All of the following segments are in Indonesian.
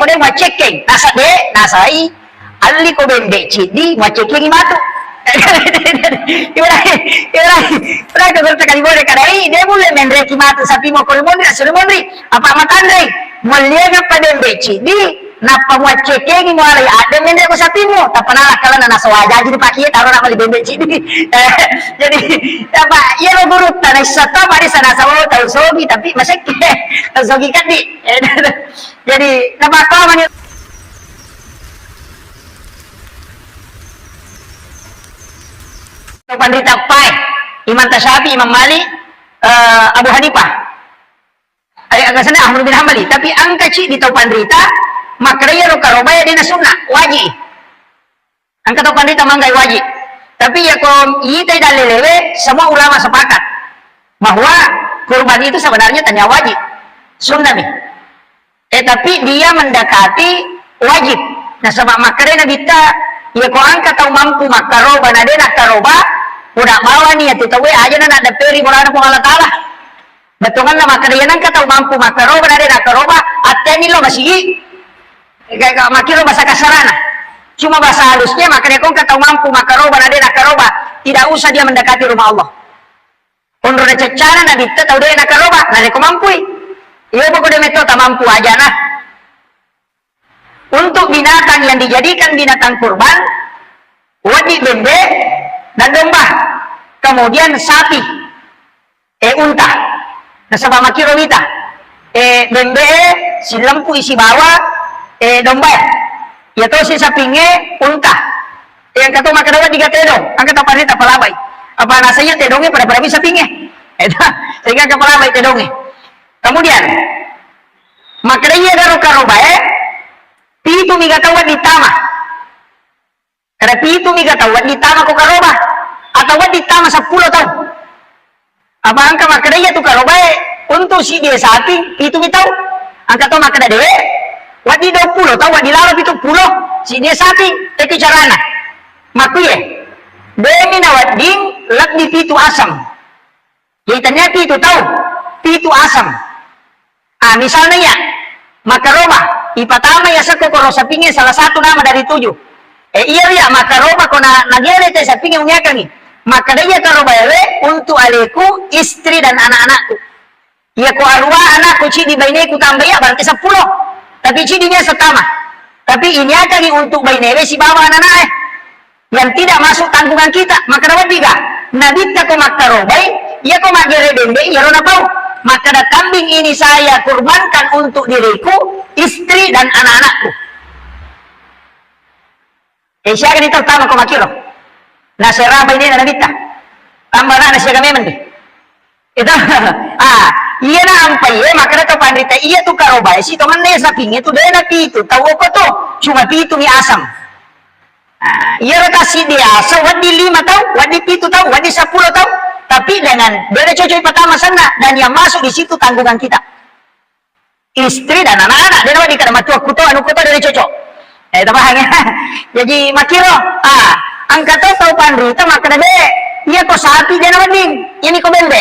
ko dai macekeng nasa de nasai alli ko bende cidi macekeng imatu Ora ko berta kali boleh kadai de boleh mendre kimatu sapi mo ko mondri asuri mondri apa matandre mulia pada cidi napa macekeng mo ala ada mendre ko sapi mo tapana kala na nasawaja jadi pakai taruh nama di bende cidi jadi apa iya lo guru tanah sata mari sana sawo tahu sogi tapi masek sogi kan di jadi napa kau mani Pandita Pai, Imam Tasyafi, Imam Malik, Abu Hanifah, agak sana Ahmad bin Hanbali. Tapi angka cik di tau pandita, makraya rokarobaya dina sunnah wajib. Angka tau pandita manggai wajib. Tapi ya kalau ite dalilele, semua ulama sepakat bahwa kurban itu sebenarnya tanya wajib, sunnah nih. Tapi dia mendekati wajib. Nah sebab makraya nabita, ya kalau angka tau mampu makaroba, nadena karoba. Udah bawa nih ya tahu aja na ada peri borana pun Allah Taala. Betungan nama kalian kan tahu mampu makaroba ada nakaroba ateni lo masih kayak makiro bahasa kasarana. Cuma bahasa halusnya makanya kau tahu mampu makaroba ada nakaroba tidak usah dia mendekati rumah Allah. Undur cara nabi tahu dia nakaroba nade kau mampu. Iya pokoknya metode mampu aja nah. Untuk binatang yang dijadikan binatang kurban wajib bende dan domba, kemudian sapi, unta, nah sama makiro wita, bembe, si lempu isi bawa, domba, ya to si sapinge unta, yang kata makadawa tiga tedong, angkat apa nih tapalabai, apa nasanya tedongnya pada bisa pinge, sehingga kapalabai tedongnya, kemudian makadanya daro karobae, pitu migatawat ditama. Karena itu miga tahu di tanah ko karoba atau di tanah 10 tahun. Apa angka makanya tu karoba untuk si dia sapi itu mi tahu. Angka tu makanya dewe wadi 20 tahu wadi lalap itu 10 si dia sapi itu carana. Makuye demi nawading lak di pitu asam. Jaitannya pitu tahu pitu asam. Misalnya ya makaroba ipatama ya sako koro sapingnya salah satu nama dari 7. Iya ya maka roba kona nagere te sapi ngnya kami maka dia kalau bayar untuk aleku istri dan anak-anakku ya ko arwa anakku cidi baineku tambah ya berarti 10 tapi cidinya setama tapi ini akan untuk bainere si bawa anak-anak yang tidak masuk tanggungan kita maka roba tiga nabi ta ko maka roba ya ko magere bende ya rona pau maka da kambing ini saya kurbankan untuk diriku istri dan anak-anakku. Siya ganito tama ko makiro. Nasa rabay din na nabita. Tama na siya kami man. Ito, iya na ampay makana to pandita iya tu karobay si to man sa pingi to dena pito tawo ko to cuma pito ni asam. Iya rata si dia asa wadi 5 tahu, wadi 7 tahu, wadi 10 tahu. Tapi dengan beda cocok pertama sana dan yang masuk di situ tanggungan kita. Istri dan anak-anak dia wadi kada matua kuto anu kuto dari cocok. Tabahannya. Jadi makiro, angka tahu pandrita makna de, iya ko sapi dia nawading, ini ko bembe.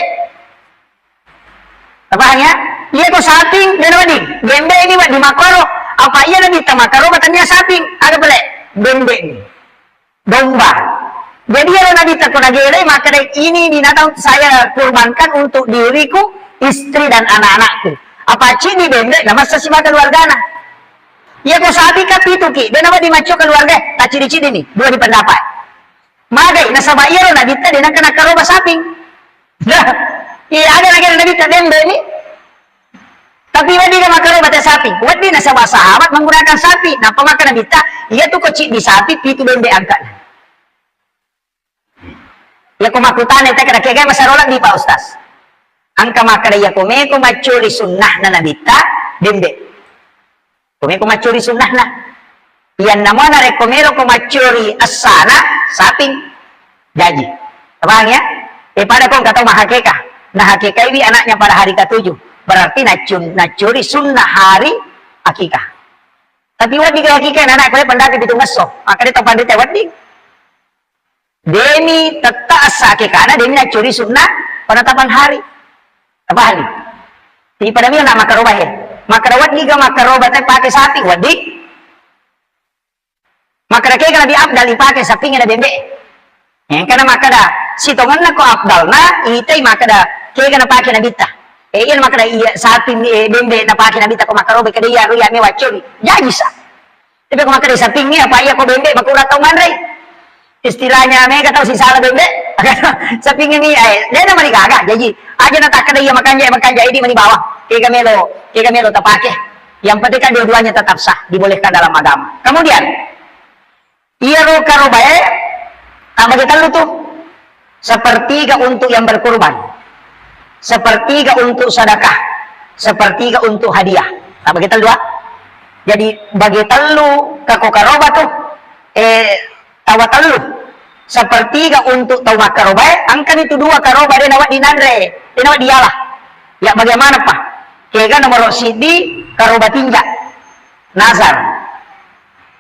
Tabahannya, iya ko sapi dia nawading, bembe ini wadi makoro, apa iya nabi tamakaro katanya sapi, ada boleh bembe, domba. Jadi ya nabi takut nagere maka ini binatang saya kurbankan untuk diriku, istri dan anak-anakku. Apa cini bembe, nama sesima keluargana. Ya ko sabi ka pito ki, dan nama dimacho keluarga, tak ciri-ciri nih, dua di pendapat. Magai, nasa bayaro na dita, din ang kanakaroba saping. Iya ada lagi na dita, bembe ini. Tapi wadi ka makaroba ta saping, wadi na sa sahabat menggunakan sapi, nah pemakan na dita, iya tu ko di sapi, pito bembe angkat. Ya ko makutan, ita kada kaya masarolan di pa ustas. Angka makara ya ko me ko macuri sunnah na nabita, bembe. Kung ko macuri sunnah na. Yan naman na rekomero ko macuri asana saping gaji. Tabang ya? Pada kong kataw mahakeka. Nahakeka ini anaknya pada hari ke-7. Berarti nacuri sunnah hari akikah. Tapi wadi ke akikah anak ko pandati itu ngeso. Maka dito pandite wadi. Demi tetap asa akikah na demi nacuri sunnah penetapan hari. Apa hari? Di pada mil nama karubahin. maka wadi ga makaroba tay pakai sapi wadi. Maka kaya ka nabi abdal ipake sapi nga na bembe. Karena maka da sitongan na ko abdal na itay maka da kaya ka na pake na bita. Iyan maka da iya sapi bembe na pake na bita ko makaroba kada iya ruya me wachori. Jadi sa. Tapi ko maka da sapi nga apa iya ko bembe makurat tau manray. Istilahnya mereka tahu si salah bembe. Sapi nga ni ay dia na mani gaga. Jadi aja na takada iya makanja ini mani bawah. Kaya melo tapake. Yang penting kan dua-duanya tetap sah, dibolehkan dalam agama. Kemudian iya karobae tambah kita tuh sepertiga untuk yang berkurban, sepertiga untuk sedekah, sepertiga untuk hadiah. Tambah kita dua. Jadi bagi telu karoba tuh tawa telu sepertiga untuk tawa karobae. Angkan itu dua karoba dia nawat dinandre, dia nawat dialah. Ya bagaimana pak? Kaya nomor sidi karoba tinja nazar.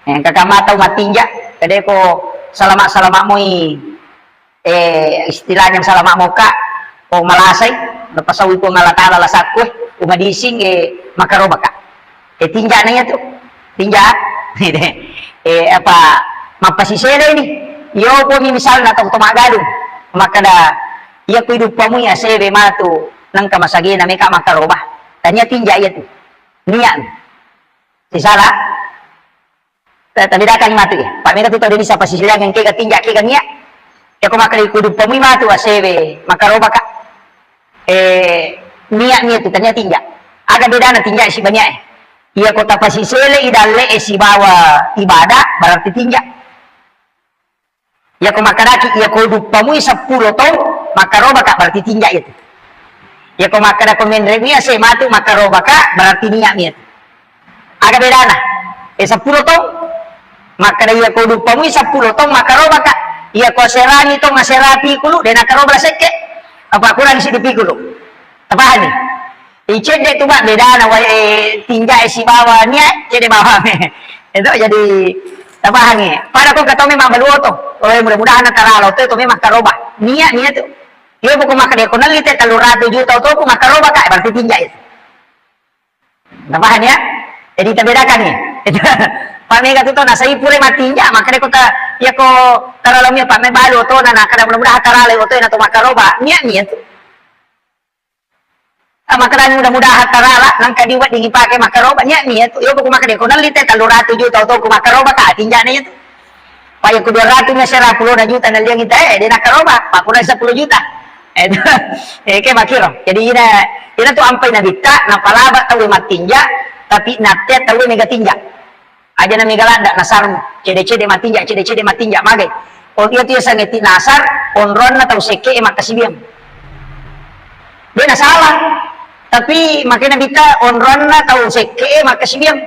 Kakak matau matinja. Kadai ko salamak mo istilahnya salamak mo ka o malasay napasawi ko ngalatala lasat ko umadising makaroba ka tinja na yan to tinja apa mapasisere ini yo po misal na tong tumagadong maka da iya ko idupa mo ya sebe mato nang kamasagi na may ka makaroba tanya tinja iya to niyan si sala tapi dah kan mati pak mereka tu tahu dia bisa pasisilan yang kega tinjak kega niat ya kau makan ikut pemui matu asebe makaroba kak niat tu ternyata tinjak agak beda na tinjak si banyak iya kota pasisele idalle si bawa ibadah berarti tinjak ya kau makan lagi iya kau pemui 10 tahun makaroba kak berarti tinjak itu ya kau makan aku menremia se matu makaroba kak berarti niat agak beda na 10 tahun maka dia ko dupamui 10 tong makaroba ka iya ko serani tong ngaserapi kulo de nakaroba seke apa kurang si dipikulo apa ni icede tu bak beda na tinja si bawa nya cede bawa itu jadi apa ni pada ko katome memang baluo to mudah-mudahan taralo to memang makaroba nia tu dia buku maka dia ko nalite 300 juta to ko makaroba ka berarti tinja itu apa ya jadi kita bedakan ni Pak Mega tu nasa ipure matinja makanya kota ya ko taralamnya Pak Mega balu to na kada mudah-mudahan tarale to na to makaroba nya tu makanya mudah-mudahan tarala nang kadiwat dipake makaroba nya tu yo ko makanya ko nalite 300 juta to ko makaroba ka tinja na tu pa yo ko 200 na 10 juta na liang kita de makaroba pa ko na 10 juta ke makiro jadi ina tu ampai na bitta na palaba tawi matinja tapi nate tawi mega tinja aja na migalanda nasarmu cede-cede matinja magai on iyo tiyo sangeti nasar onron na tau seke makasibiam dia na salah tapi makina bita onron na tau seke makasibiam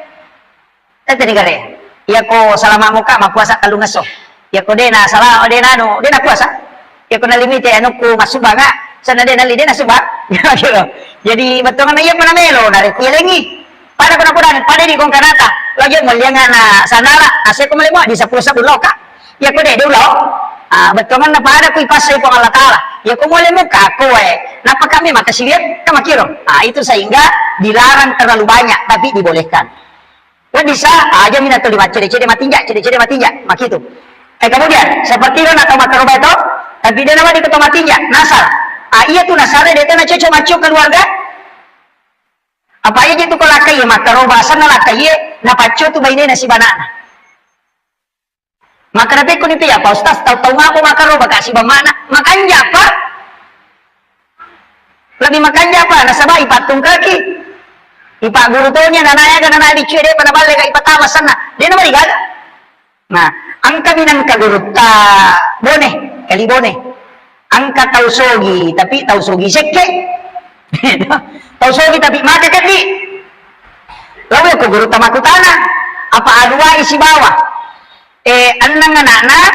tete negare iya ko salama muka mapuasa kalungaso iya ko de na salah de na no de na puasa iya ko na limite ano ko masuba nga sana de na lide na suba jadi betul na iya panamelo na rekilengi pada kuna-kuna pada di kong kanata lagi melihat na sanara ase ko malimo di 10 loka ya ko de dulo betul na pada ko ipasay po Allah taala ya ko malimo ka ko napa kami makasiliat ka makiro itu sehingga dilarang terlalu banyak tapi dibolehkan wa bisa aja minato lima cede-cede matinja makitu kemudian seperti itu atau makaroba itu tapi dia nama di ketua matinja nasar iya tuh nasar dia tuh na cocok macu keluarga apa aja itu kalau lakai makaroba sana lakai na pacu tu bayi na si banana maka nabi kun itu ya pak ustaz tahu ngapo makaroba kasih bamana makan japa lebih makan japa nasabai patung kaki ipa guru tonya nanaya dan nana dicuci dia pada balik ipa tawa sana dia nama digaga nah angka minang kaguru ta bone kali bone angka tahu sogi tapi tahu sogi seke tahu sogi tapi maka kaki lalu aku guru tamaku tanah apa adua isi bawah anang anak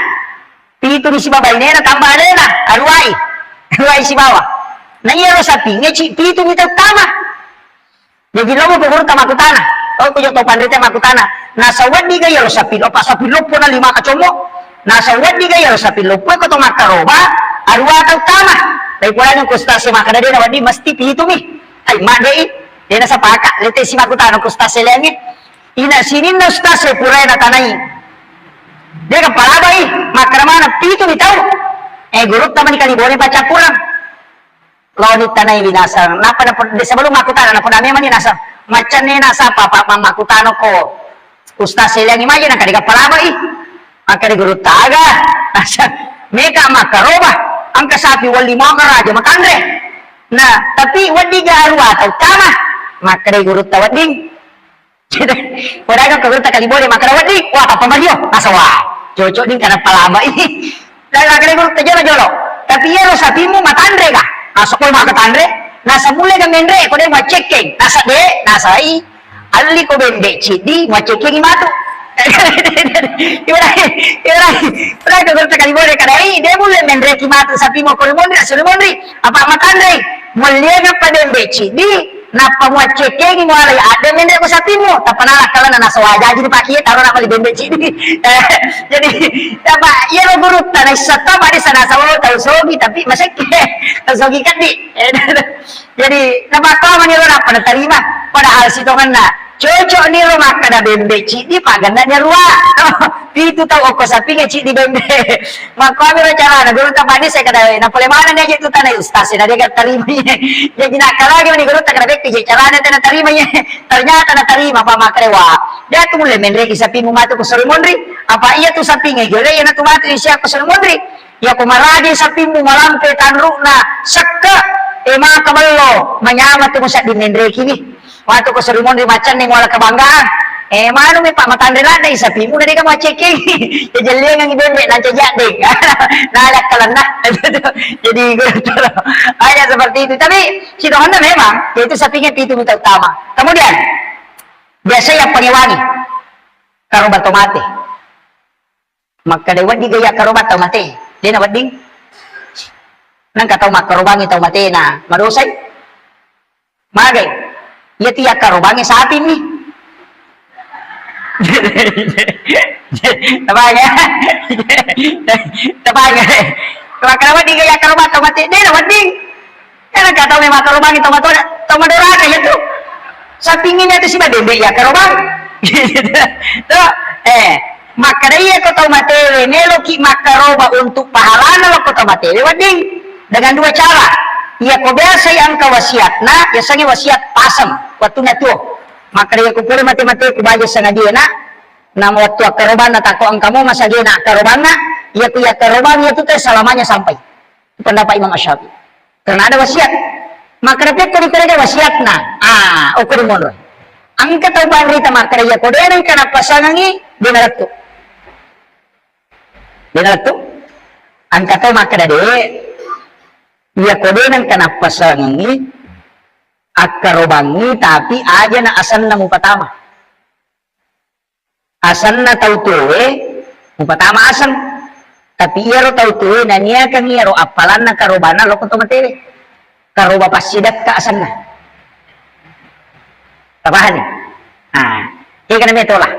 pitu isi bawah ini na tambah ada na adua isi bawah na iya lo sapi ngeci pitu kita utama jadi lalu aku guru tamaku tanah oh kujo to pandrite maku tanah na sawadi gaya lo sapi lo pas sapi lo pun 5 kacomo na sawadi gaya lo sapi lo pun ko to makaroba adua ta utama dai pula yung kustase makada dia wadi mesti pitu mi ay madai Dia nasa paka, lete si makutano ko stas selengit. Ina sinin na stas puray na tanay. Dia kan palabay, makrama pito bitaw. Gurut naman ni kanibore baca kurang. Lawan tanay binasa. Napa na sa balong makutano na po dami man nasa. Macan ni nasa papa makutano ko. Ustaz selengi maja na kadiga palabay. Maka gurut taga. Nasa meka makaroba. Ang kasapi wali mo karaja makandre. Nah, tapi wadi ga arwa tau tama. Maka gurut tawad ding. Wadagang kagurut kalibore maka wadi. Wah, apa madio? Nasa wah. Cocok din karena palaba ini. Dahil gurut tajala jolo. Tapi ya sapi mo matandre ka. Masuk ko makatandre. Nasa mule ka mendre ko din ma-checking. Nasa de, nasa i. Ali ko bende chidi ma-checking mato. Ibarat kagurut kalibore kadai de mule mendre ki mato sapi mo ko mondri asul mondri. Apa matandre? Mulia pa din chidi. Napa mo checking mo alay ada mendre ko sapi mo tapanala kala na nasa wajah jadi pakiye taro na pali bende chidi. Jadi apa iya lo gurut tanay sata pa di sana sa tayo sogi tapi masik sogi kan di. Jadi napakawa man nilo na panatarima padahal sito kan na cocok nilo makada bende chidi paganda nya ruwa. Itu tahu ko sapi nga chidi bende. Makami ro cara na gurut pa ni saya kada na polemana niya itu tanay ustaz na dia tarima. Jadi nakalagi man ni gurut kada bek cara na tanay tarima niya. Ternyata na tarima pa makrewa. Dia tu mulai mendre ki sapi mo mato ko sori mondri. Apa iya tu sapi nga gere na tumato siya ko sori mondri. Ya kumaradi sapi mo malampe tanru na sakka mga kaballo manyamat mo sa dinendre kini. Waktu ko sori mondri macan ning wala kabanggaan. Mano may pamatandre na dahil sapi mo na di ka ma-checking. Jajali ang ibende nanti jadi. Nalak ka lang na. Jadi gitu. Hanya seperti itu. Tapi si Honda memang yaitu sapinya itu minta utama. Kemudian biasa yang pengewangi karobat tomate. Maka dewan di gaya karobat tomate. Dia na wading. Nang kataw makarobangi tomate na marusay. Magay. Iya tiyak karobangi sapi ni. Tabanya kenapa di gaya karobat tomate dia dapat ding karena kata memang karobang itu tomadora kayak itu sampingnya itu sih bende ya karobang tuh maka dia ko tomate nelo ki makaroba untuk pahala lo ko tomate wading dengan dua cara ya ko biasa yang kawasiatna biasanya wasiat pasem waktunya tuh maka dia kupuli mati-mati kubaja sa dia na waktu karoban na tako ang kamo masagi na karoban na iya kuya karoban iya tuh selamanya sampai pendapat Imam Asyafi'i karena ada wasiat maka repet ko dikira wasiat na ukur monro ang kataban rita maka iya ko dia kana pasangangi dinalakto ang kataw maka dade iya ko dia kana pasangangi akarobangi tapi aja na asan na mupatama asan na tau tuwe mupatama asan tapi iya ro tau tuwe na niya kang iya ro apalan na karobana lo ko tomatele karoba pasidat ka asan na tabahan iya kan meto lah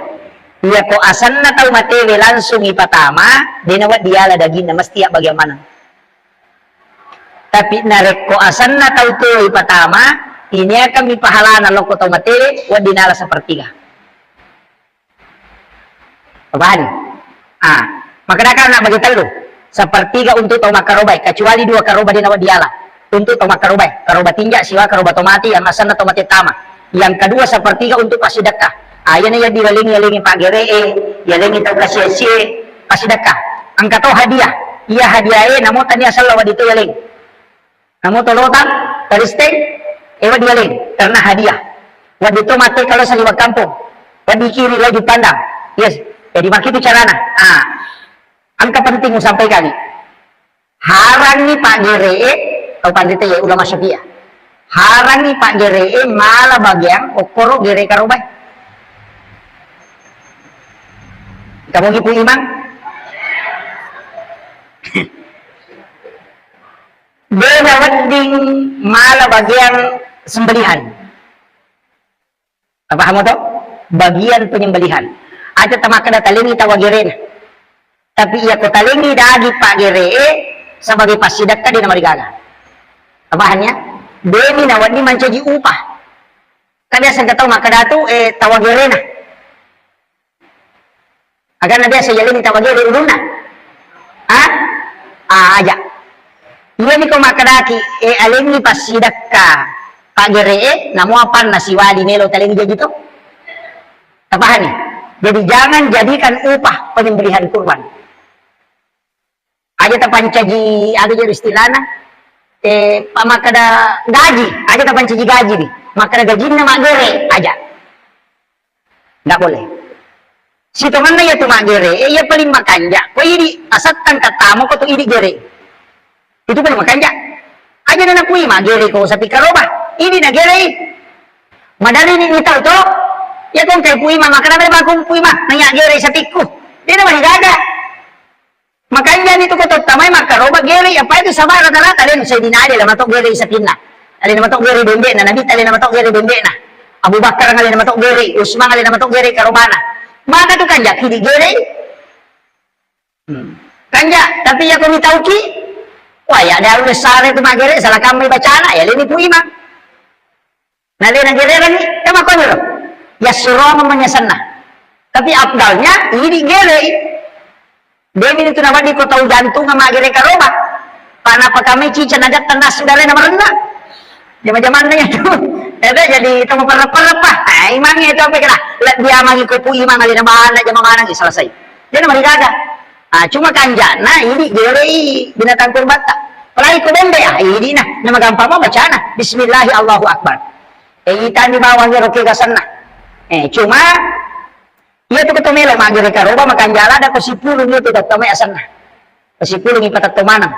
iya ko asan na tau matele langsung ipatama dinawat diala daging na mesti bagaimana tapi narek ko asan na tau tuwe ipatama ini akan dipahalana loko tomate wadinala sepertiga. Paham? Maka nak bagi tahu sepertiga untuk toma karobai kecuali dua karoba di nawadiala untuk toma karobai karoba tinja siwa karoba tomati yang asana tomate tama yang kedua sepertiga untuk pasidakah ayana ya diwalingi pak gere yalingi tau kasih pasidakah angka tau hadiah iya hadiah namo tani asal lawa itu yaling namo tolotan taristeng ewa diwaling karena hadiah wadi tomate kalau sa liwag kampung wadi kiri lagi pandang yes jadi maki itu carana angka penting mo sampaikan harang ni Pak Gere kau pandita ya ulama Syafi'iyah harang ni Pak Gere malah bagian okoro Gere karobay kamu gitu imang benawanding malah bagian sembelihan apa kamu tahu bagian penyembelihan aja tamakada talingi tawagirin tapi ia kotalingi dagi Pak Gere sebagai pasidak tadi nama digaga abahannya demi nawani mencaji upah biasa nggak tahu maka datu tawagere na. Agar na biasa yalini tawagere uluna. Ah? Aja. Iya ni ko makadaki alin ni pasidak ka pagere namo apan na si wali melo talingi jadi to. Tapahan nih. Jadi jangan jadikan upah penyembelihan kurban. Aja tapancaji ada jadi istilahna pamakada gaji, aja tapancaji gaji nih. Makada gajinya magere aja. Nggak boleh. Si teman ya tuh magere, iya paling makanja. Kau ini asatkan katamu kau tuh ini gere. Itu paling makanja. Aja na kui magere kau sapi karoba. Ini na gere. Madali ni tahu to. Ya kung kay pui mah makana ba kung pui mah nanya gere sapi ku. Dia naman gada. Makanya nito ko to tamay makaroba gere apa itu sama rata-rata din sa dinali la matok gere sa pinna. Ali na matok gere bende na nabi ali na matok gere bende na. Abu Bakar ngali na matok gere, Usman ngali na matok gere karobana. Maka tu kanja kidi gere. Kanja tapi ya kung itauki. Wah ya ada udah sare tu magere salah kami bacana ya ini pui mah. Nali na gere lagi kama ko nyo. Ya surah menyesana. Tapi abdalnya ini gere. Demi itu nama di kota jantung sama gere karoba. Karena apa kami cica najat tanah saudara nama rendah. Zaman-zamannya itu. Ada jadi itu perap-perap lah. Imangnya itu apa kira? Dia mangi kupu imang alina mana jama mana selesai. Dia nama digaga. Cuma kanjana ini gere binatang kurban tak. Apalagi kubende ya ini nah nama gampang mah bacana. Bismillahi Allahu Akbar. Itan di bawah ngeroke gasana. Cuma iya tuh ketemu lo magere karoba makan jala ada kesipulung itu ketemu asan nah kesipulung ipatat tumanang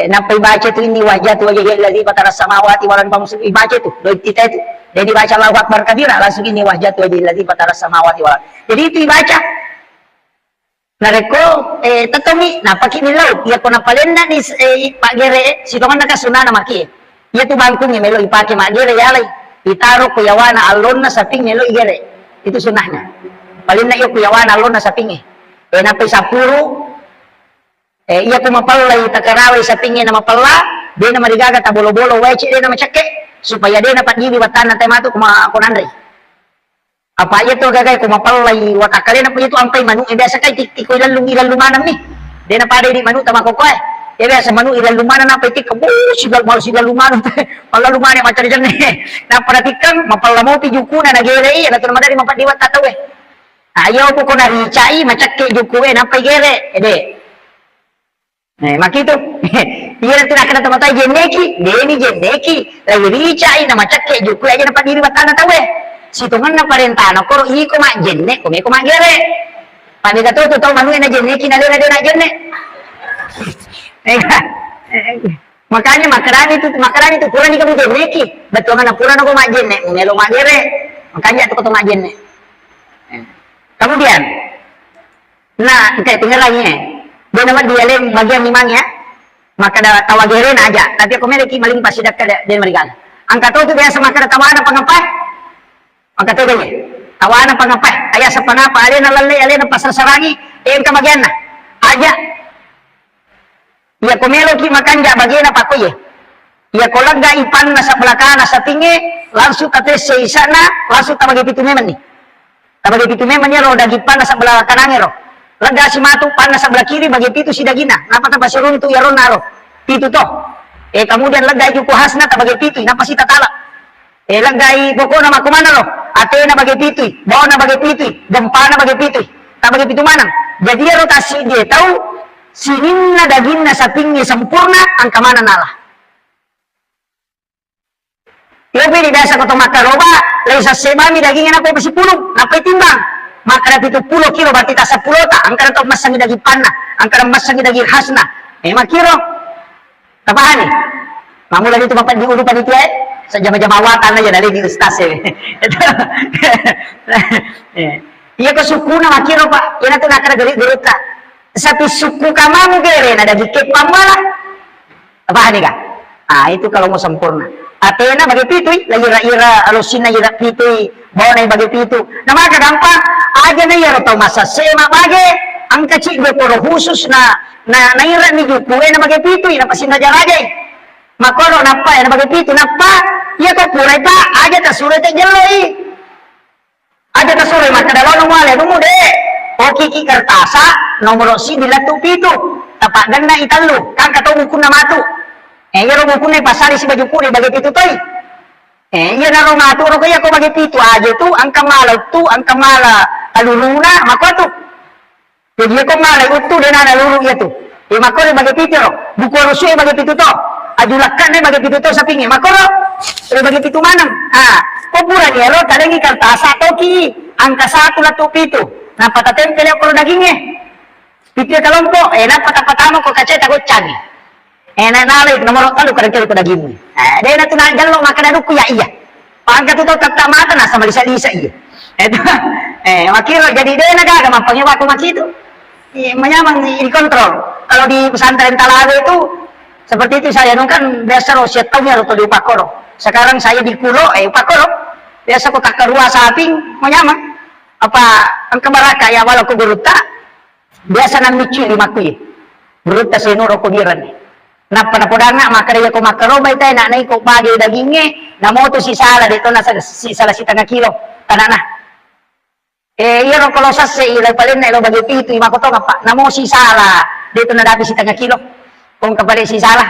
nampai baca tuh ini wajah tuh wajah lagi patara samawati walan pamusik baca tuh doy kita itu jadi baca Allahu Akbar kabira langsung ini wajah tuh wajah lagi patara samawati walan jadi itu dibaca nareko tatomi nah pakai nilau iya ko napalenda ni pak gere si toman nakasunana maki iya tuh bangkungnya melo ipake magere yalay itaruh kuyawana alonna sa pingi lo igere itu sunnahnya paling na iyo kuyawana alonna sa pingi napay sa puro iya kumapalay takaraway sa pingi na mapala di na marigaga tabolo-bolo weche di na macakke supaya di na pagdibi watan na tematu kumanandri apa iya to gagay kumapalay watakali na po ito ang pay manu biasa kay tiko ilan lumanam ni di na paday di manu tamakokoy ya biasa manu ilan lumana na pay tika sigal mal sigal lumana pala lumana macam dyan na paratikang mapalamo pi juku na nagere na to madari mapadiwat tatawe ayaw ko na richai macakke juku na pay gere makito iya na tinakana tamatay jenneki deni jenneki lagi richai na macakke juku aja na padiri watana tawe situngan na parentano koro iko ma jenne ko ma gere paniga to to manu na jenneki na na jenne makanya makaran itu kurang di kamu jenneki betul kan kurang aku majen nek melo magere makanya itu ketemu majen nek kemudian nah kayak tinggal lagi dia nama dia lem bagian mimangnya maka ada tawagere aja tapi aku memiliki maling pasidak kada dan mereka angkat itu biasa maka ada tawana pangapai angkat itu dia tawana pangapai ayah sa pangapa alena lalle alena pasar sarangi ka bagian na aja iya kumelo ki makanja bagian apa ko ye iya kolaga ipan na sa belakang na sa pingi langsung kate sa isa na langsung tabagi pitu meman ni tabagi pitu meman niya ro dagi pan na sa belakang ro laga si matu pan na sa belah kiri bagi pitu si dagina napa ta basirun tu yaron naro pitu to kemudian laga ju hasna tabagi pitu napa si tatala lagai poko na makumana ro ate na bagi pitu bawa na bagi pitu gempa na bagi pitu tabagi pitu manang jadi ro tasi dia tahu sininna dagingna sa pingi sempurna ang kamana nala. Iyo pili biasa ko makaroba lay sa sebami dagingnya napay pasipulong napay timbang maka na 70 kilo berarti ta 10 ta ang kanang masangi daging panna ang kanang masangi daging hasna makiro tapahan mamula dito mapan di ulo panitia sa jama-jama awatan na yan ali di ustas iya ko suku na makiro pa yan ito nakaragali-gulit ka satu suku kamamu gere na dagikit pamala apa ka itu kalau mau sempurna atena bagi pitui la ira alusin na ira pitui bawa na bagi pitu na maka gampang aja na ira to masa sema bagi ang kecil go poro khusus na ira ni juku na bagi pitui na pasin na jarage makoro napa na bagi pitu napa iya kok purai pak, aja tak surai tak jeloi. Aja tak surai maka dalam nomor wale dulu deh. Oke ki kertasa nomor si dilatu pitu. Tapak ganda italu, kan kata buku nama tu. Iya ro buku nih pasari si baju puri bagi pitu toy. Iya na ro matu ro kaya ko bagi pitu aja tu angka mala aluluna mako tu. Jadi ko mala utu dan ada lulu ya tu. Mako bagi pitu ro. Buku ro suwe bagi pitu to. Ajulakan nih bagi pitu to sa pingi. Mako ro bagi pitu manang. Pura ni ro talengi kertasa toki angka 1 latu pitu. Nah patatempel ako dagingnya. Pitu kalompo, patapatamo ko kaceta ko cagi. Nalay nomor talo kadang ko daging. Dahil na tunagal lo makadano ko ya iya. Pagka to tatamata na sa malisa-lisa iya. Eto, makiro jadi dahil nagagaman pangyawa ko makito. Mayaman i-control. Kalau di pesantren Talaga itu seperti itu saya nung kan biasa ro 7 tahun ya ro di Upakoro. Sekarang saya di Kulo, Upakoro. Biasa ko kakarua saping mayaman. Apa ang kabaraka ya wala ko guruta biasa nang michi lima kuy guruta sa inuro ko giran na panapodana makaraya ko makarobay tay na nay ko bagi daginge na moto si sala dito na si sala si tanga kilo tanana iyo ro kolosas sa ilang palin na ilo bagi pito ima ko to pa na mo si sala dito na dapi si tanga kilo kung kapali si sala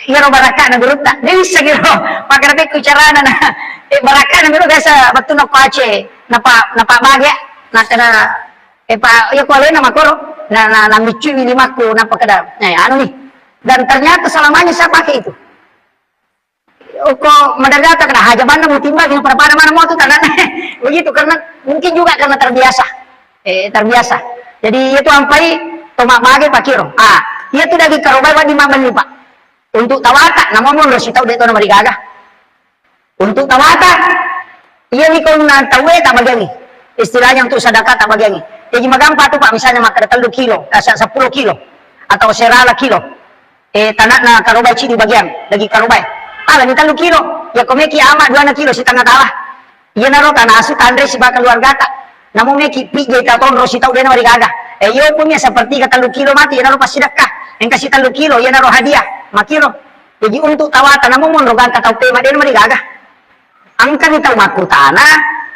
iyo ro baraka na guruta dili sa giro pagkarapi kutsarana na baraka na miro gasa batunog ko ache napabagya na iyo ko alin na makoro na michu lima ko napakada ano nih dan ternyata selamanya saya pakai itu kok mendadak kena hajaban na mutimbang yung pada mana mo itu karena begitu karena mungkin juga karena terbiasa jadi itu sampai tomak bagi pakiro iya tuh lagi karobay di maban pak untuk tawata namun mo si tau dito na marigaga untuk tawata iya nih kung natawe tak bagian istilahnya untuk sedekah tak bagian jadi magampa tuh pak misalnya makan 3 kilo 10 kilo atau serala kilo tanah na karobay di bagian lagi karobay ni 3 kilo ya komeki ama 2 na kilo si tanah talah iya naro tanah asu tandre si bakal luar gata namun meki pijay katon ro si tau dena marigaga iyo punya seperti ka 3 kilo mati ya naro pas sedekah yang kasih 3 kilo ya naro hadiah makiro jadi untuk tawata namun mo ro ganta tau tema dena marigaga angka ni tau makutana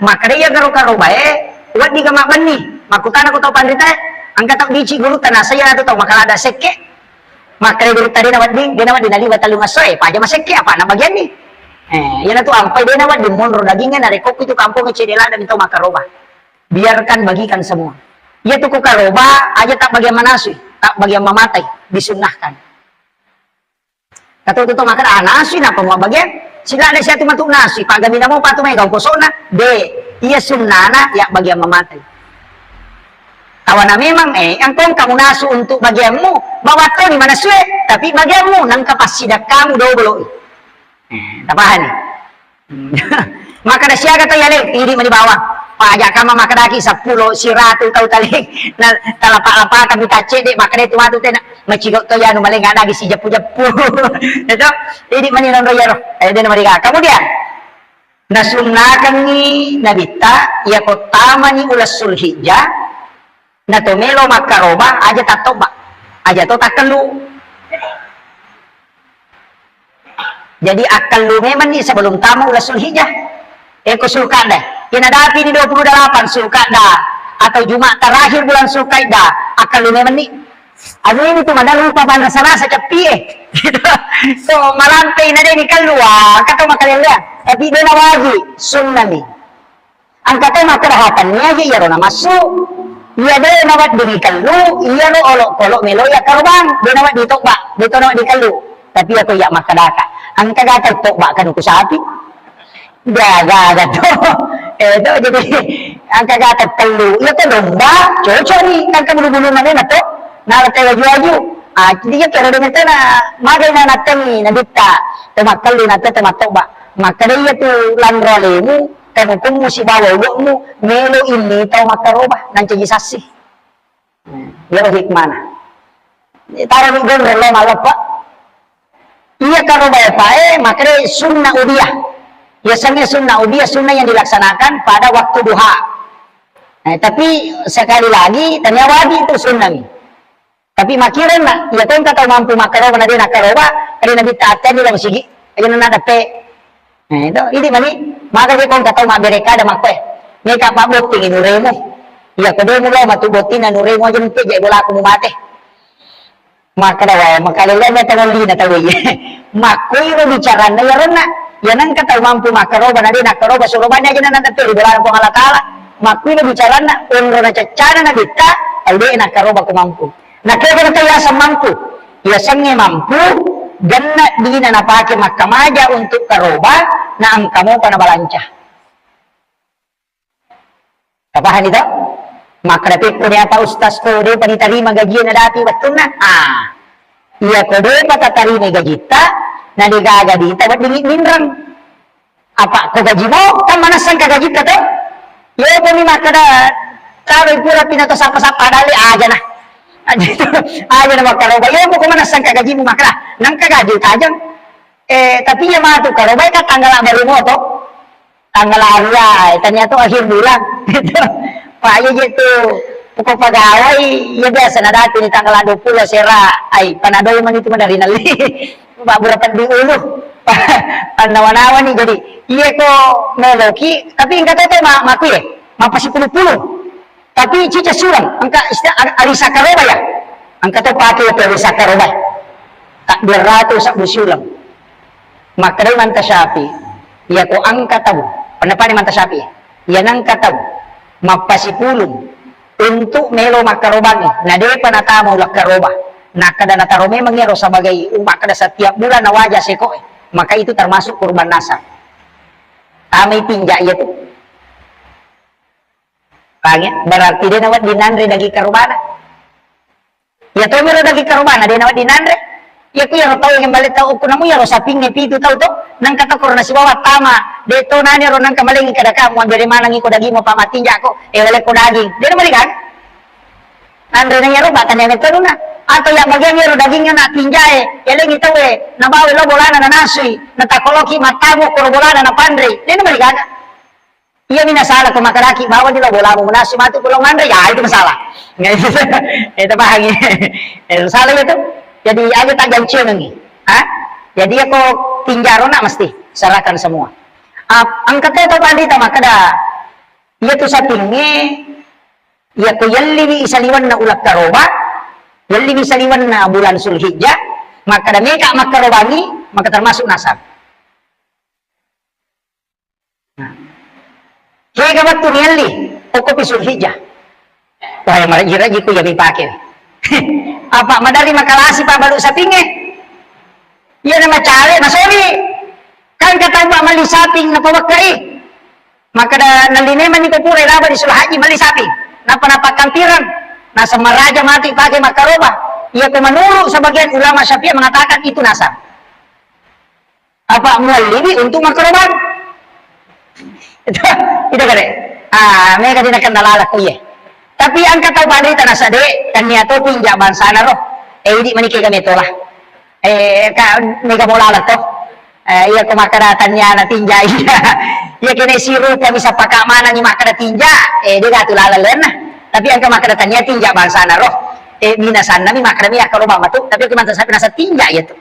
makariya garo karobae wat di gamak bani makutana ko tau pandita angka tau bici guru tanah saya tu tau makalada seke makariya guru tadi nawat di dia nawat di nali batalung asoy paja maseke apa na bagian ni yana tu ampai dia nawat di monro dagingnya dari kopi itu kampung cedela dan tau makaroba biarkan bagikan semua ia tu karoba aja tak bagian manasui tak bagian mamatai disunnahkan kata tu makan anasui napa mau bagian sila ada siatu matuk nasi pak gamina mo patu may kau kosona iya sunnana ya bagian mematai tawana memang ang kong kamu nasu untuk bagianmu bawa to ni mana suwe tapi bagianmu nang kapasidak kamu double tapahan maka da siya kata yale hindi man bawang pajak kama makadaki 10 100 tau talik na talapa-lapa kami tace de maka itu matu tena macigo to yanu maling ada lagi si japu-japu itu ini manilang royaro dena mariga kemudian nasunnakan ni nabita ya kotama ni ulas sulhijjah na tomelo makaroba aja tatoba aja to takelu jadi akal lu memang nih sebelum tamu ulas sulhijjah ko sulkada kinadapi di 28 sulkada atau Jumat terakhir bulan sulkada akal lu memang nih ini tuh madang lupa banda sana sa capi gitu so malantai na din ikalua kato makalila tapi doon na wagi sunnami ang kato makarahatan niya iya ro na masu iya doon na wat din ikalu iya ro olok-olok melo ya karubang doon na wat dito ba dito na wat di kalu tapi ako ya makadaka ang kagatal to ba kanu ko sapi gaga to eto jadi ang kagatal kalu iya to domba cocori kan kamulubulun na rin to nalatay waju-waju jadi pero dengan na magay na natin nabita tumakalo natin tumatoba makariya tu langrole mu kaya kung mo si bawa mo melo ini tau makaroba nanti sasi yaro hikmana tara ni gon relo malapa iya karoba pa makare sunnah udiyah biasanya sunnah udiyah sunnah yang dilaksanakan pada waktu duha tapi sekali lagi ternyata itu sunnah tapi makiran na iya tong kata mampu makaroba na din nakaroba kaya nabitaatan nila masigi aja na nadape. Itu, ini mani, maka dia kong kataw mabereka ada makwe. May kapabot tingin nuremo. Iya, kudo mo lang matubotin na nuremo aja nito, jay wala ko mumate. Maka daw, makalala na tanong na tawi. Makoy ro bicara na yaron na. Yan ang kataw mampu makaroba na din, nakaroba, suroban niya na nadape, wala po alatala. Makoy ro bicara na, unro na tsatsana na dita, alde nakaroba ko mampu. Nakaya na tayo sa mampu. Yasangnya mampu, ganna di na napake makamaja untuk karoba na ang kamu pa na balansya. Kapahan ito? Makrapit ko niya pa ustas ko, di panitarima gaji na dati, ba't na? Iya ko di patatarima gajita, na di gagadita, ba't di minrang? Apa ko gaji mo? Kan manasan ka gajita to? Iya ko ni makada, sabi pura pinatosapa-sapa dali, aja na. Aja na magkaroba. Iya ko manasan ka gaji mo makada, nang kagaji tajang. Tapi ya mah tuh karoba ka tanggal baru mo to. Tanggal hari, ternyata akhir bulan. Pak aja gitu. Pokok pegawai, ya biasa na dati ni tanggal 20 sera. Ay, panadoy man itu dari nali. Pak berapa di ulu. Panawan-awan nih jadi. Iya ko meloki, tapi enggak tahu maku ya. Mapasi puluh-puluh. Tapi cica suram, angka istilah alisa karoba ya. Angka tuh pakai itu alisa karoba. Tak beratus sak busulam. Maka manta sapi. Iya ko angka tahu. Pendapat manta sapi. Iya nangka tahu. Mapasipulong untuk melo makaroban na de panatamo lakaroba na kada natarome mangyaro sa bagay kada setiap bulan na wajah seko maka itu termasuk kurban nasab tamay tinja iya tuh pangit berarti dia nawat dinandre dagi karobana ya to mero dagi karobana dia nawat dinandre ya ko yang tahu yang balik tahu ko namo ya sa pingne pitu tahu to nang kata ko na si bawa tama deto na ni ro nang kamaling kada ka mo dari mana ngi ko dagi mo pamatinja ko wala ko daging dia naman kan andre na yaro batan yang itu na atau yang bagian yaro dagingnya na tinja eleng itu na bawa lo bolana na nasi na takoloki matago ko bolana na pandre dia naman kan iya minasala ko makaraki bawa di lo bola mo nasi matu ko lo mandre ya itu masalah itu pahami itu salah itu jadi aja tak gancil nih, jadi aku tinjaro nak mesti serahkan semua. Angkatnya itu tadi tak makada, ia tu sapingnya, ia tu yalli isaliwan na ulat karoba, yalli isaliwan na bulan Zulhijjah, maka ada mereka makarobani, maka termasuk nasab. Hingga waktu yalli, pokok Zulhijjah, wah yang marajira jiku yang dipakai. Apa madari makalasi pa balu sa pinge iya na macari masori kan kata ba mali saping na pawakai maka da nalineman ni kupure raba di sulahaji mali saping napanapakampiran nasa maraja mati pakai makaroba iya ko manuru sa bagian ulama Syafi'i mengatakan itu nasab apa mualimi untuk makaroban itu kare mereka tidak kenal ala kuye tapi ang kataw badri tanah sade kanya to pinja bansana roh idi manike kami tolah ka mega molala to iya ko makaratannya na tinja iya kene siru kami sa pakamana ni makara tinja di gatu lalalen tapi ang makaratannya tinja bansana roh minasan nami makara mi akaroba matu tapi kimanta sapi nasa tinja ya to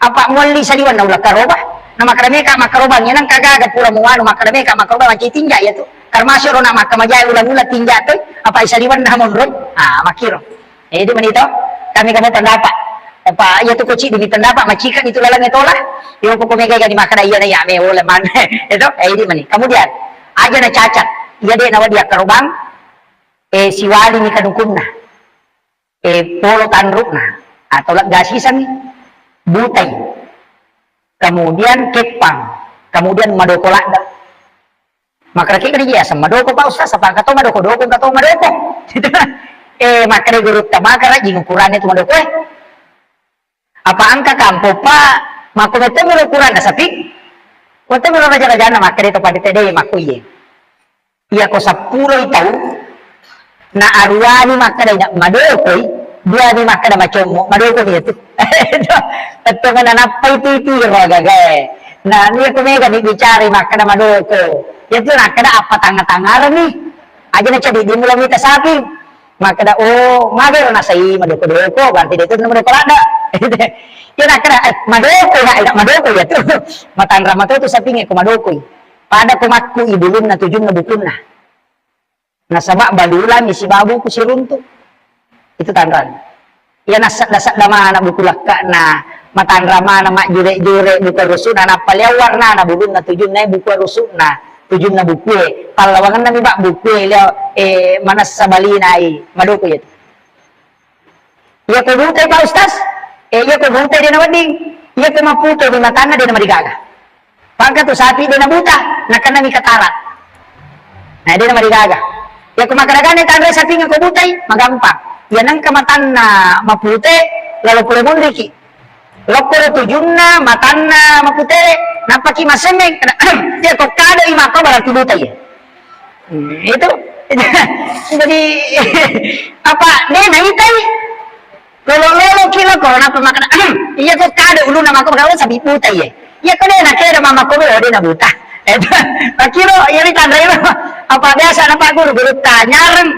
apa muli saliwan na ulah karoba na makara mi ka makaroba nang kagagat pura muano makara mi ka makaroba manci tinja ya to karmasyo ro na makamajay ulan-ulan tinja to apa isaliwan na hamon ron makiro itu menito kami pendapat apa ya tu kuci di pendapat macikan itu lalang itolah yung ko kumigay gani makada iya na yame wala man itu ini meni kemudian aja na cacat iya de nawa dia karubang siwali ni kanukumna polo tanrukna atau gasisan butay kemudian kepang kemudian madokolada maka kira dia sama madoko pa ustaz apa kato madoko makanya guru tamakara jing ukuran itu madoko apa angka kampo pa makomete mero ukuran sapi kote mero raja-raja makanya itu pada tede makuye iya ko 10 tahun na arwani makanya madoko dia ni makanya macomo madoko itu itu kan apa itu rogaga nah ini aku mega nih bicara makanya madoko itu nak kada apa tangga-tanggaran nih aja na cadi di mulai minta sapi maka da mager na sai madoko-doko berarti itu namanya kolada Dia nak kena madoko nak madoko ya tu. Matan ramato tu sapinge ko madoko. Pada ko makku ibulun na tujun na bukun na. Nasaba badulan isi babu ku siruntu. Itu tandran. Ya nasak-nasak dama anak bukulak na matan rama na mak jure-jure buka rusuk na napalewar na bulun na tujun na buka rusuk na tujun na bukue. Palawangan na mi bak bukue manas sabali na madoko ya. Ya ko butay pa ustaz. Iya ko butay din na wading. Iya ko maputo di matana din na marigaga. Pagka to sapi din na buta, nakanami katarat. Nah, din na marigaga. Iya ko makaragana tandra sapi nga ko butay, magampang. Yan ang kamatan na mapute, lalo pula mundiki. Lokoro tujun na, matan na mapute, napaki masemeng. Iya ko kada imako berarti butay. Itu. Jadi, apa, na itay. Lolo kilo ko na pamakan iya ko kada ulo na mako magawa sabi puta iya iya ko na kaya mama ko ode na buta kilo iya ni tandai apa biasa na paguru guru tanyareng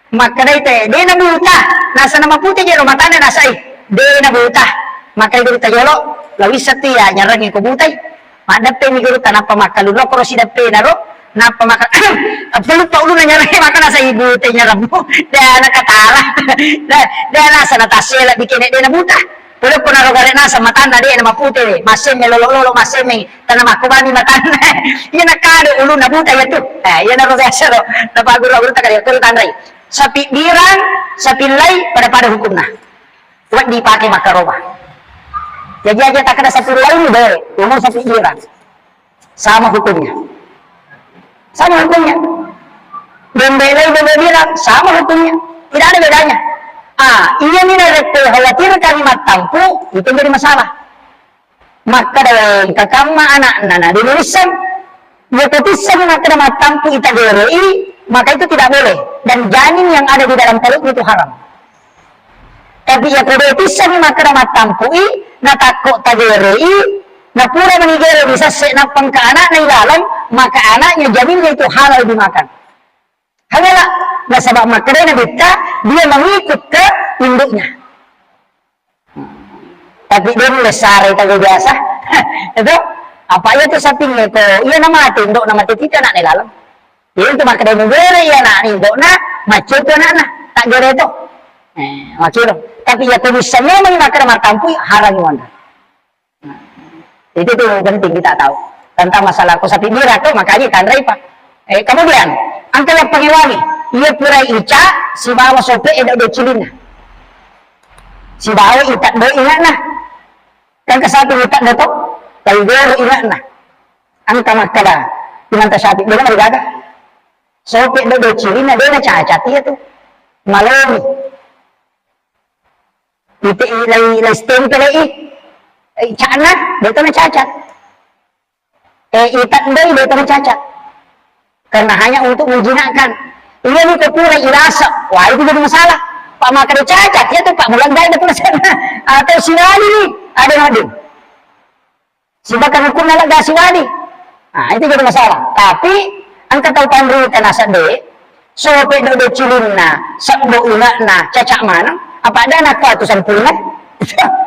makana ite de na buta nasa na maputi jero matane nasa de na buta makai guru tayolo lawis setia nyareng ko butay madape mi guru tanapa makaluno ko si dape na ro napa maka perlu pak ulu nanya maka nasa ibu tanya ramu dan katara dan nasa natasela bikin dia na buta perlu pun narogare nasa matanda dia na mapute masih melolo masih tanah makubani matanda iya nakado ulu na buta ya tuh iya narogasa ro na paguro tak kaya tuh tandai sapi dirang sapi lai pada hukumna buat dipakai makaroba jadi aja tak ada sapi lai ni deh umur sapi dirang sama hukumnya sama hukumnya bembelai bilang sama hukumnya tidak ada bedanya iya ini khawatir kalimat tampu itu jadi masalah maka dalam kakama anak nana dinulisan ya kepisan maka dalam tampu ita gerei maka itu tidak boleh dan janin yang ada di dalam perut itu haram tapi ya kepisan maka dalam tampu na takut tagerei na pura menigere bisa senapang ke anak na ilalang maka anaknya jaminnya itu halal dimakan halala na sabab makanya na bita dia mengikut ke induknya tapi dia mulai sare tago biasa itu apa ya tuh sapi ko iya na mati induk na mati tidak nak ilalang iya itu makanya menggere iya na induk na macet to na tak gere itu macet tapi ya tuh bisa memang makan matampu haram wanda itu tuh penting kita tahu tentang masalah sapi birah tuh makanya tandrai pak kemudian angkala pengewangi ia purai ica si bawa sope edak do cilina si bawa itak do ingat nah kan kesapi itak do tuh kalau do ingat nah angka makala dengan sapi dia marigaga sope edak do cilina dia na cacat iya tuh maloni itu ilai stempel cana dia tuh cacat itat doi dia tuh cacat karena hanya untuk menjinakkan ini nih kepura irasa wah itu jadi masalah pak maka dia cacat ya tuh pak mulan gaya dia sana atau si wadi nih ada wadi sebabkan hukum nalak gak si wadi nah itu jadi masalah tapi angkat tahu pandri tenasa deh sope do cilina sakbo inakna cacak mana apa ada anak kau tuh sampulnya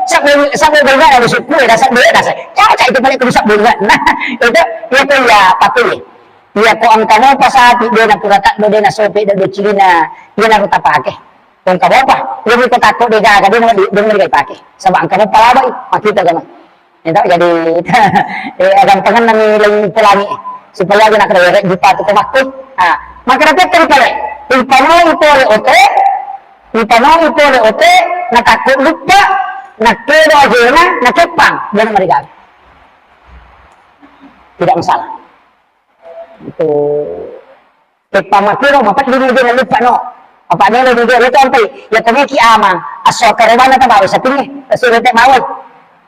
sampai berbeda ada suku ya dasar caca itu balik ke rusak bunga nah itu ya pakai ya ko ang kamu pa sapi dia na pura tak dia na sope do cilina dia na ruta pakai kung kamu apa dia ko takut dia gaga dia na pakai sabang kamu palabay makita gana itu jadi agam tangan nang lang pelangi supaya dia nak rere juta tu kumakut maka dapat terpale impano itu le ote natakut lupa nakero aja na nakepang dan mereka tidak masalah itu pepamakiro mapat dia lupa no apa dia dia sampai ya kami ama asal karena tahu sapinya sudah tak mau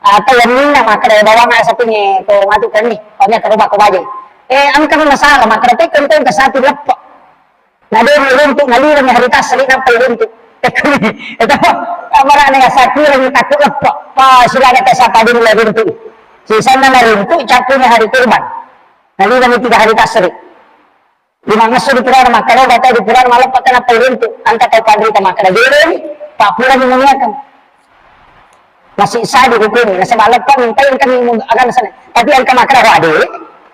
atau yang mina maka dari bawang sapinya ko matukan ni kami terubah ko baje angka masalah maka dapat kan satu lepak nah dia untuk ngalirang hari tas sering sampai untuk itu kamera nih sapi lagi takut lepak pas sudah ada siapa di mulai rintu sisanya dari rintu cakunya hari kurban nanti kami 3 hari tasrik di mana sudah pulang makanan data di pulang malam pakai apa rintu angkat tahu pandri sama makanan jadi pak pulang mengingatkan masih sah dihukumi. Nasa malapang tayo kami akan sana. Tapi ang kamakarawa di,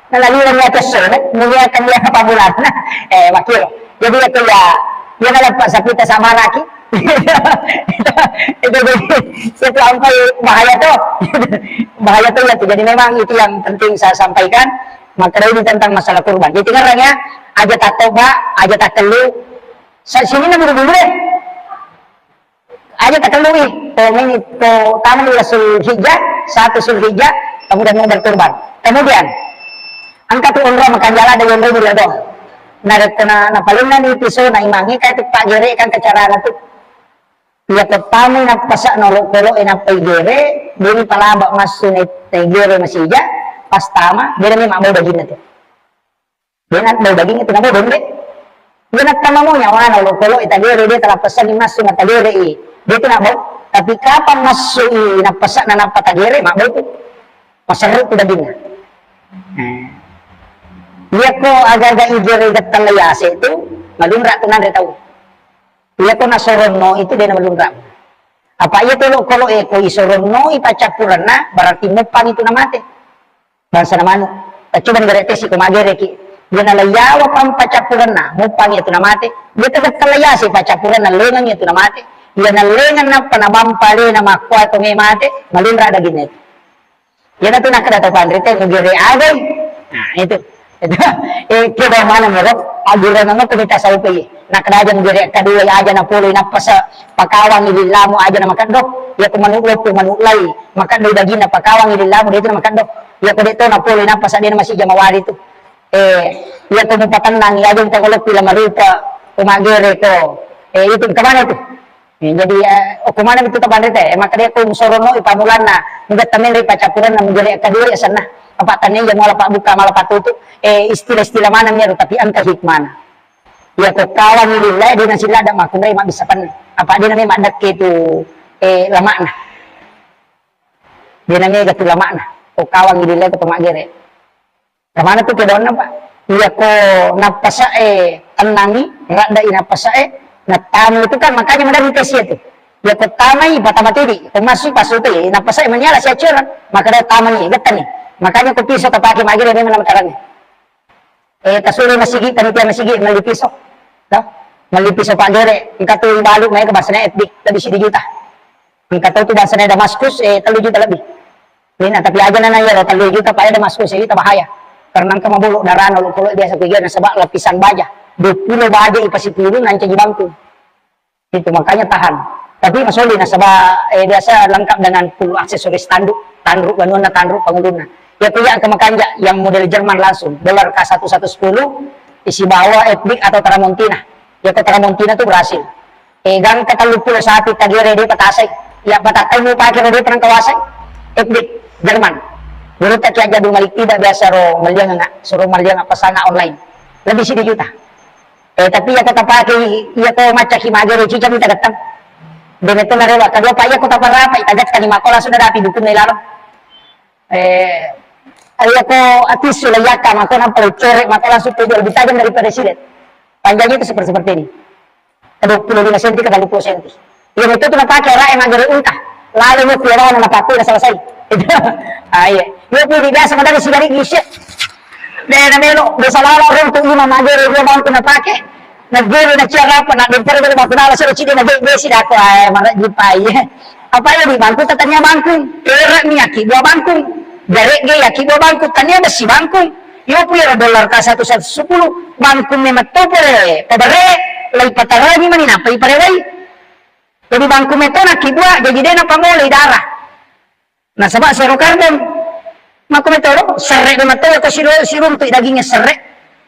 nalalilang niya ito sir, nungiyakan niya kapabulat na. Wakil. Jadi ito ya nalagpa sa kita sa maraki. Itu sampai bahaya tuh. Bahaya tuh ya. Jadi memang itu yang penting saya sampaikan. Maka ini tentang masalah kurban. Jadi tinggalnya aja tak toba, aja tak telu. Sini na dulu aja tak telu to taman ulah Zulhijjah, 1 Zulhijjah, kemudian mau berkurban. Kemudian angkat umrah makan jalan dengan umrah dong. Na paling na ni piso na imangi kahit pagere kan kecaraan itu. Ya pertama na pasak nolok-nolok na pagere, dili palabak mas sunit pagere masija, pas tama, dia may mau daging na to. Dia mau daging itu na mo donde. Dia nagtama mo niya, wala nolok-nolok itagere, dia telah pesan ni mas sunat tagere dia itu nak mau. Tapi kapan masuk napasak na napatagere, mak itu masarap itu dagingnya. Dia ko agak-agak igere gatang layase itu, malumra tunan dia tahu. Dia ko nasorono itu dia malumra. Apa iya tuh kalau ko isorono ipacapuran na berarti mupang itu namate. Bangsa namanu. Coba ngerete si kumagere ki. Dia nalayawa pang pacapuran na mupang itu namate. Dia tegat kalayase pacapuran na lengan itu namate. Dia nalengan na panabampali na makwa ito ngay mate, malumra daging ito. Yan na ito nakadatapan rito, nagire agay. Itu. Kaya mana mo, agira na mo, kumita sa upay. Nakadajan nagire, kaduway aja na puloy, napasa pakawang ililamo aja na makandok. Iya ko manuklop, manuklay, makandoy daging na pakawang ililamo, dito na makandok. Iya ko dito na puloy, napasa din na masih jamawari ito. Iya ko mupatanang, iya yung tagulog pila marupa, umagire ko. Itu, kamana ito? Jadi kumana itu tapan rite maka dia kung sorono ipamulan na mugat tamen ri pacapuran na menjadi kaduri asan na apa tanya yang malah pak buka malah pak tutup istilah-istilah mana nya tapi angka hikmana ya ko kawan nilai di nasila ada makun mak bisa pan apa dia namanya madak itu lama na dia namanya gatu lama na ko kawan nilai ko pamagere kamana tuh kedona pak ya ko napasa tenangi rada inapasa nah tamu itu kan makanya mendapat tes itu ya pertama pertama tadi masuk pas itu napasa menyala saya curang maka dia tamannya getan nih makanya aku pisau terpakai magi dia mana caranya tasuri masigi tanitia masigi meli pisau dah meli pisau pak gere engkau tuh balu mereka bahasanya etik lebih 10 juta engkau tuh bahasanya Damaskus 3 juta lebih ini tapi aja nana ya 3 juta pak ya Damaskus itu bahaya karena engkau mabulu darah noluk kulo biasa pikiran sebab lapisan baja 20 baja ipasipilun nanti di bangku itu makanya tahan tapi masoli nasaba biasa lengkap dengan full aksesoris tanduk banuna tanduk penguluna ya punya kemakanja yang model Jerman langsung dolar K1110 isi bawah etnik atau Tramontina ya ke Tramontina itu berhasil gang ketalupul saat kita di patasay ya patatay mo pakai di perang kawasan etnik Jerman menurut tak aja dumalik tidak biasa maliang suruh maliang pasanga online lebih 10 juta tapi ya kata pakai ya ko maca himagere cica minta datang dan itu narewa kadua pa ya ko taparapa itagat kanima ko langsung dapat dukun na ilalong ya ko atis sulayaka maka nampal corek maka langsung tujuh lebih tajam dari presiden panjangnya itu seperti ini 25 cm ke 20 cm yang itu tuh pakai rakyat magere unta lalu mo kira na napatu na selesai iya yo pwede biasa madali sigari gisya dahil namelo besalala rin ito ima magere yo bang pinapake nagero na siya rapat na dito rin makunala sa chidi na besi ako ay marajipay apa yun di bangku tatanya bangku era miyaki dua bangku dari yaki dua bangku tanya besi bangku yo punya dolar K1110 bangku memeto pare padare lay patarani manina pay pareway jadi bangku meto na kibwa jadi dia na pangolay darah nah sabak zero carbon maka metoro serek na mato ko sirum tu dagingnya serek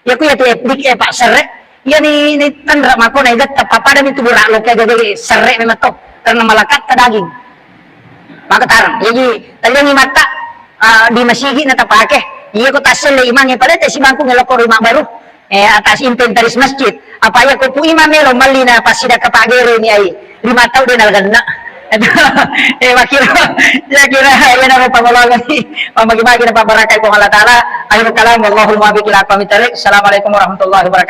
ya ku ya tu dik pak serek ya ni tandra mako na igat papada mi tu burak lo kaya gede serek na mato karena malakat ka daging maka tarang jadi tali ni mata di masigi na tapake iya ko tasel le imang pada te si bangku ngelokor imang baru atas inventaris masjid apa ya ko pu imam melo mali na pasida ka pagere ni ai 5 tahun dia nalagana makira ya kira ya na pangolongan ni mabagi-bagi na pabarakai ko Allah taala akhirul kalam wallahu muwaffiq ila aqwamit thoriq. Assalamualaikum warahmatullahi wabarakatuh.